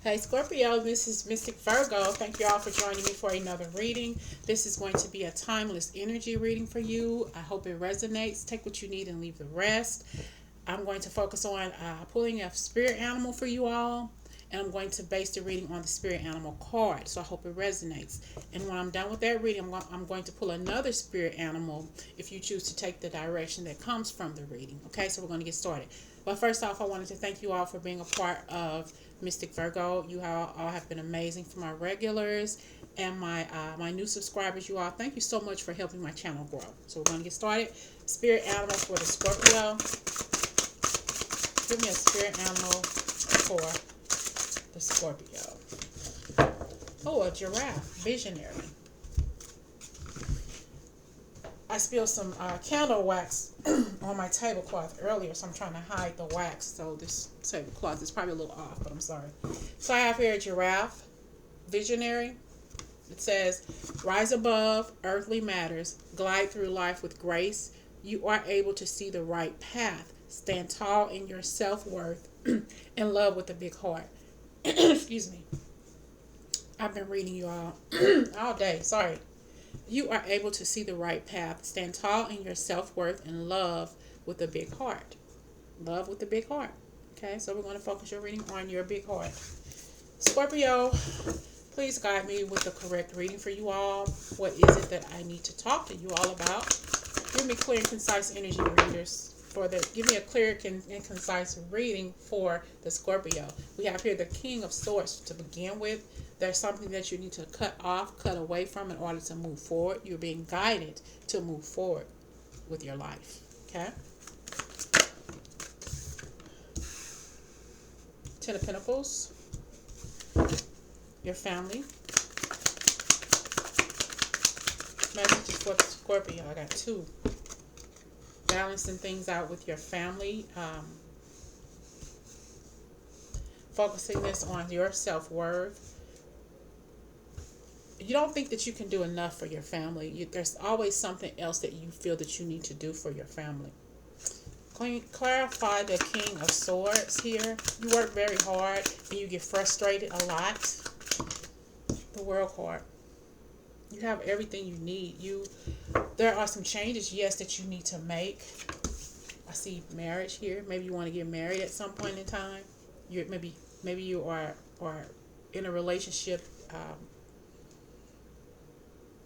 Hey Scorpio, this is Mystic Virgo. Thank you all for joining me for another reading. This is going to be a timeless energy reading for you. I hope it resonates. Take what you need and leave the rest. I'm going to focus on pulling a spirit animal for you all, and I'm going to base the reading on the spirit animal card. So I hope it resonates. And when I'm done with that reading, I'm going to pull another spirit animal if you choose to take the direction that comes from the reading. Okay, so we're going to get started. But first off, I wanted to thank you all for being a part of Mystic Virgo. You all have been amazing. For my regulars and my new subscribers, you all, thank you so much for helping my channel grow. So we're going to get started. Spirit animal for the Scorpio. Give me a spirit animal for the Scorpio. Oh, a giraffe. Visionary. I spilled some candle wax on my tablecloth earlier, so I'm trying to hide the wax. So this tablecloth is probably a little off, but I'm sorry. So I have here a giraffe. Visionary. It says, rise above earthly matters. Glide through life with grace. You are able to see the right path. Stand tall in your self-worth and love with a big heart. Excuse me. I've been reading you all day. Sorry. You are able to see the right path. Stand tall in your self-worth and love with a big heart. Love with a big heart. Okay, so we're going to focus your reading on your big heart. Scorpio, please guide me with the correct reading for you all. What is it that I need to talk to you all about? Give me clear and concise energy readers. Give me a clear and concise reading for the Scorpio. We have here the King of Swords to begin with. There's something that you need to cut off, cut away from in order to move forward. You're being guided to move forward with your life. Okay? Ten of Pentacles. Your family. Messages for the Scorpio. I got two. Balancing things out with your family. Focusing this on your self-worth. You don't think that you can do enough for your family. There's always something else that you feel that you need to do for your family. Clarify the King of Swords here. You work very hard and you get frustrated a lot. The World card. You have everything you need. There are some changes, yes, that you need to make. I see marriage here. Maybe you want to get married at some point in time. Maybe you are in a relationship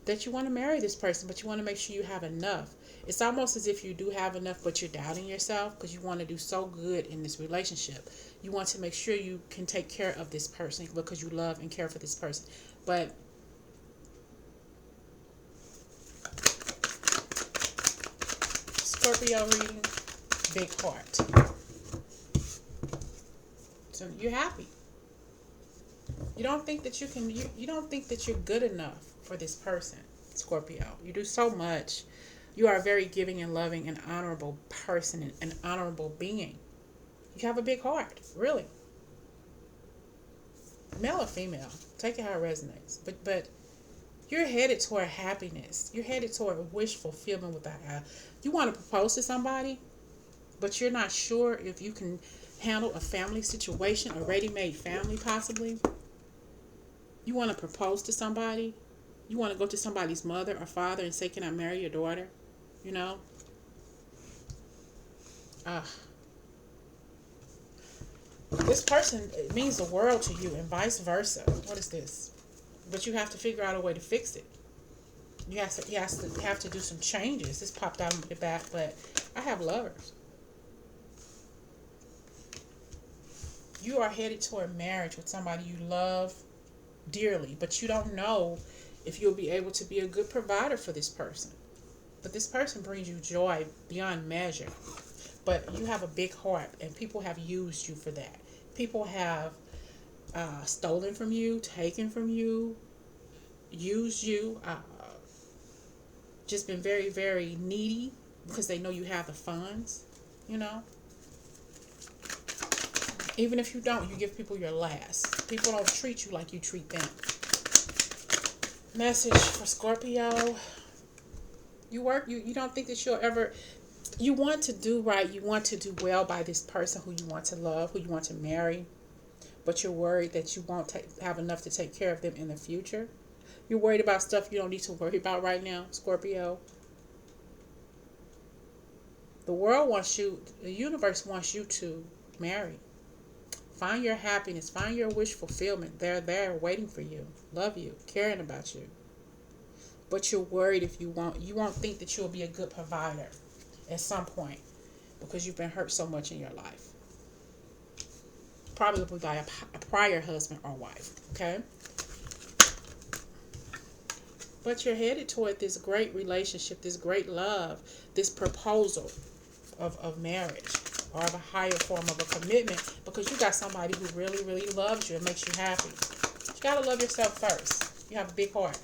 that you want to marry this person, but you want to make sure you have enough. It's almost as if you do have enough, but you're doubting yourself because you want to do so good in this relationship. You want to make sure you can take care of this person because you love and care for this person. But Scorpio reading, big heart. So you're happy. You don't think that you can. You don't think that you're good enough for this person, Scorpio. You do so much. You are a very giving and loving and honorable person, an honorable being. You have a big heart, really. Male or female, take it how it resonates. But you're headed toward happiness. You're headed toward wish fulfillment with that. You want to propose to somebody, but you're not sure if you can handle a family situation, a ready-made family possibly. You want to propose to somebody. You want to go to somebody's mother or father and say, can I marry your daughter? You know? This person, it means the world to you and vice versa. What is this? But you have to figure out a way to fix it. You have to do some changes. This popped out of the back, but I have lovers. You are headed toward marriage with somebody you love dearly, but you don't know if you'll be able to be a good provider for this person. But this person brings you joy beyond measure. But you have a big heart, and people have used you for that. People have stolen from you, taken from you, used you, just been very, very needy because they know you have the funds, you know. Even if you don't, you give people your last. People don't treat you like you treat them. Message for Scorpio. You don't think that you'll ever, you want to do right. You want to do well by this person who you want to love, who you want to marry. but you're worried that you won't have enough to take care of them in the future. You're worried about stuff you don't need to worry about right now, Scorpio. The universe wants you to marry. Find your happiness, find your wish fulfillment. They're there waiting for you, love you, caring about you. But you're worried if you won't think that you'll be a good provider at some point because you've been hurt so much in your life. Probably by a prior husband or wife, okay? But you're headed toward this great relationship, this great love, this proposal of marriage or of a higher form of a commitment because you got somebody who really, really loves you and makes you happy. You got to love yourself first. You have a big heart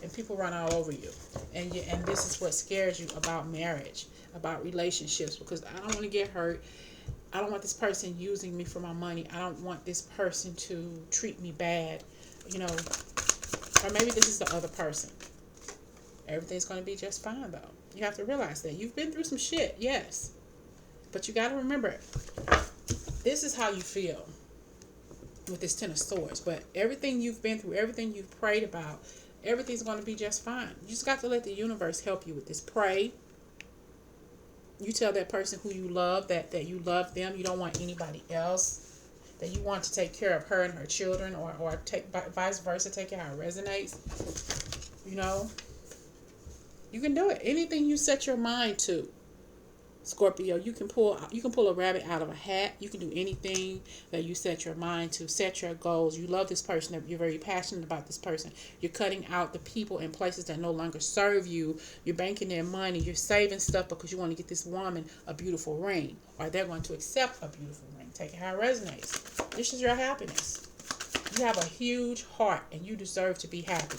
and people run all over you. And this is what scares you about marriage, about relationships, because I don't want to get hurt. I don't want this person using me for my money. I don't want this person to treat me bad, you know, or maybe this is the other person. Everything's going to be just fine, though. You have to realize that. You've been through some shit, yes. But you got to remember, this is how you feel with this Ten of Swords. But everything you've been through, everything you've prayed about, everything's going to be just fine. You just got to let the universe help you with this. Pray. You tell that person who you love that you love them. You don't want anybody else. That you want to take care of her and her children, or take vice versa. Take care how it resonates. You know. You can do it. Anything you set your mind to, Scorpio, you can pull a rabbit out of a hat. You can do anything that you set your mind to. Set your goals. You love this person. You're very passionate about this person. You're cutting out the people and places that no longer serve you. You're banking their money. You're saving stuff because you want to get this woman a beautiful ring, or they're going to accept a beautiful ring. Take it how it resonates. This is your happiness. You have a huge heart and you deserve to be happy.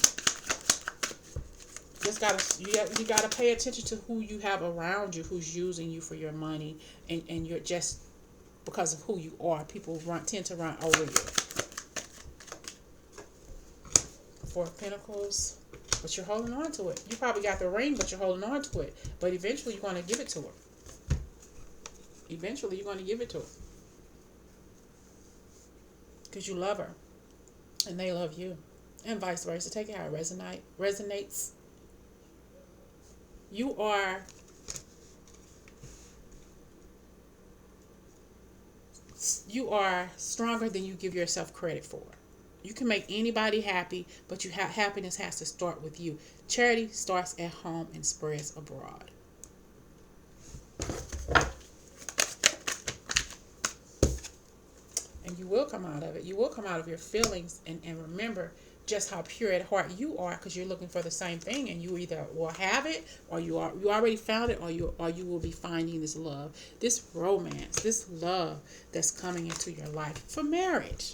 You gotta pay attention to who you have around you, who's using you for your money, and you're just because of who you are. People tend to run over you. Four of Pentacles, but you're holding on to it. You probably got the ring, but you're holding on to it. But eventually, you're going to give it to her. Eventually, you're going to give it to her because you love her, and they love you, and vice versa. Take it how it resonates. You are stronger than you give yourself credit for. You can make anybody happy, but happiness has to start with you. Charity starts at home and spreads abroad. And you will come out of it. You will come out of your feelings and remember just how pure at heart you are, because you're looking for the same thing, and you either will have it, or you already found it, or you will be finding this love, this romance, this love that's coming into your life for marriage.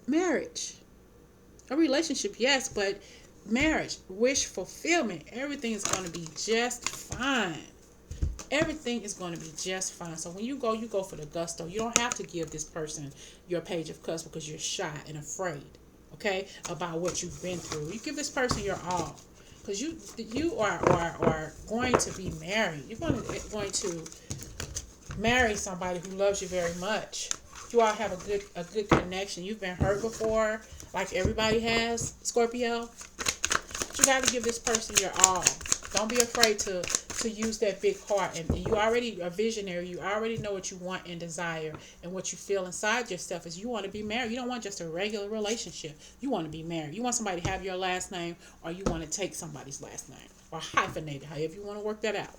A relationship, yes, but marriage, wish fulfillment, everything is going to be just fine. Everything is going to be just fine. So when you go for the gusto. You don't have to give this person your page of cups because you're shy and afraid. Okay, about what you've been through. You give this person your all, because you are going to be married. You're going to marry somebody who loves you very much. You all have a good connection. You've been hurt before, like everybody has, Scorpio. But you got to give this person your all. Don't be afraid to use that big heart. And you already a visionary. You already know what you want and desire, and what you feel inside yourself is you want to be married. You don't want just a regular relationship. You want to be married. You want somebody to have your last name, or you want to take somebody's last name, or hyphenate it, however you want to work that out.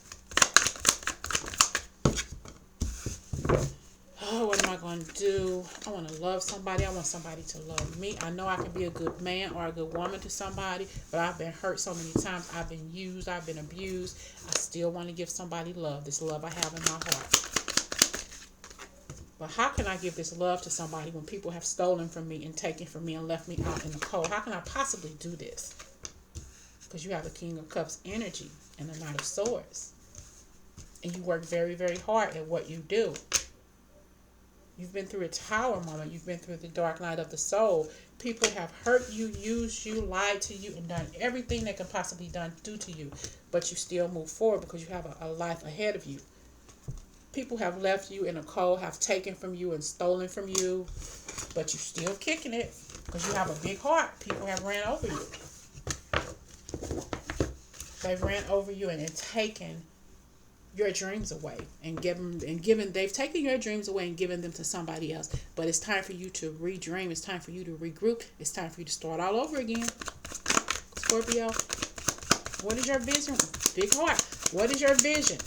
Oh, what am I going to do? I want to love somebody. I want somebody to love me. I know I can be a good man or a good woman to somebody, but I've been hurt so many times. I've been used. I've been abused. I still want to give somebody love, this love I have in my heart. But how can I give this love to somebody when people have stolen from me and taken from me and left me out in the cold? How can I possibly do this? Because you have the King of Cups energy and the Knight of Swords. And you work very, very hard at what you do. You've been through a tower moment. You've been through the dark night of the soul. People have hurt you, used you, lied to you, and done everything they can possibly do to you. But you still move forward because you have a life ahead of you. People have left you in a cold, have taken from you and stolen from you. but you still kicking it because you have a big heart. People have ran over you. They've ran over you and taken your dreams away they've taken your dreams away and given them to somebody else. But it's time for you to redream. It's time for you to regroup. It's time for you to start all over again. Scorpio, what is your vision? Big heart. What is your vision?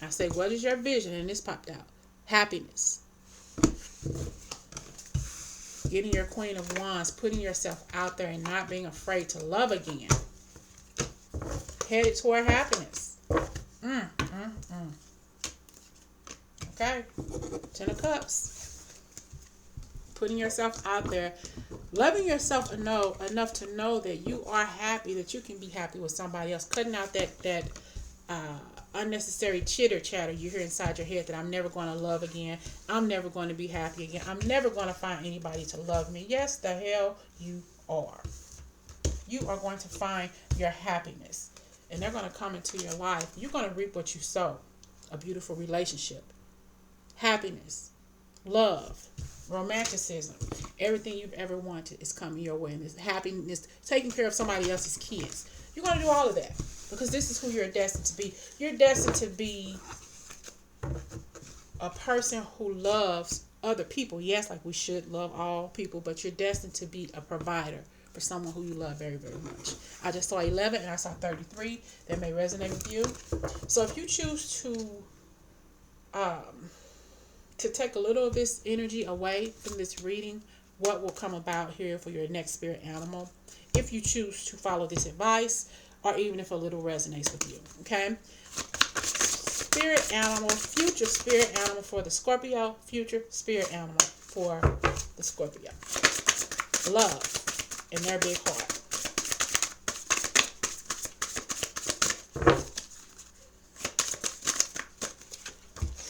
I say, what is your vision? And this popped out. Happiness. Getting your Queen of Wands, putting yourself out there and not being afraid to love again. Headed toward happiness. Okay. 10 of Cups. Putting yourself out there. Loving yourself enough to know that you are happy, that you can be happy with somebody else. Cutting out that unnecessary chitter chatter you hear inside your head that I'm never going to love again. I'm never going to be happy again. I'm never going to find anybody to love me. Yes, the hell you are. You are going to find your happiness. And they're going to come into your life. You're going to reap what you sow. A beautiful relationship. Happiness. Love. Romanticism. Everything you've ever wanted is coming your way. And this happiness, taking care of somebody else's kids. You're going to do all of that. Because this is who you're destined to be. You're destined to be a person who loves other people. Yes, like we should love all people. But you're destined to be a provider for someone who you love very, very much. I just saw 11 and I saw 33. That may resonate with you. So if you choose to take a little of this energy away from this reading, what will come about here for your next spirit animal? If you choose to follow this advice, or even if a little resonates with you. Okay? Spirit animal, future spirit animal for the Scorpio, future spirit animal for the Scorpio. Love. In their big heart.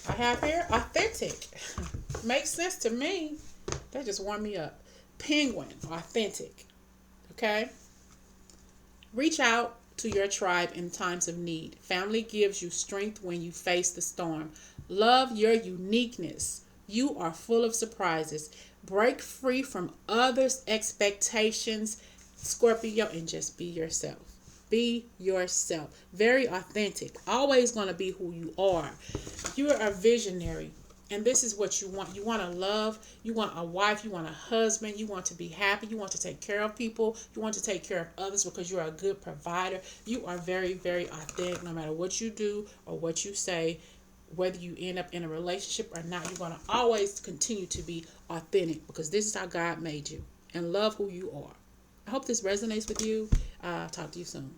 I have here authentic. Makes sense to me. That just warmed me up. Penguin, authentic. Okay? Reach out to your tribe in times of need. Family gives you strength when you face the storm. Love your uniqueness. You are full of surprises. Break free from others' expectations, Scorpio, and just be yourself. Be yourself. Very authentic. Always going to be who you are. You are a visionary. And this is what you want. You want to love. You want a wife. You want a husband. You want to be happy. You want to take care of people. You want to take care of others because you're a good provider. You are very, very authentic no matter what you do or what you say. Whether you end up in a relationship or not, you're going to always continue to be authentic because this is how God made you. And love who you are. I hope this resonates with you. Talk to you soon.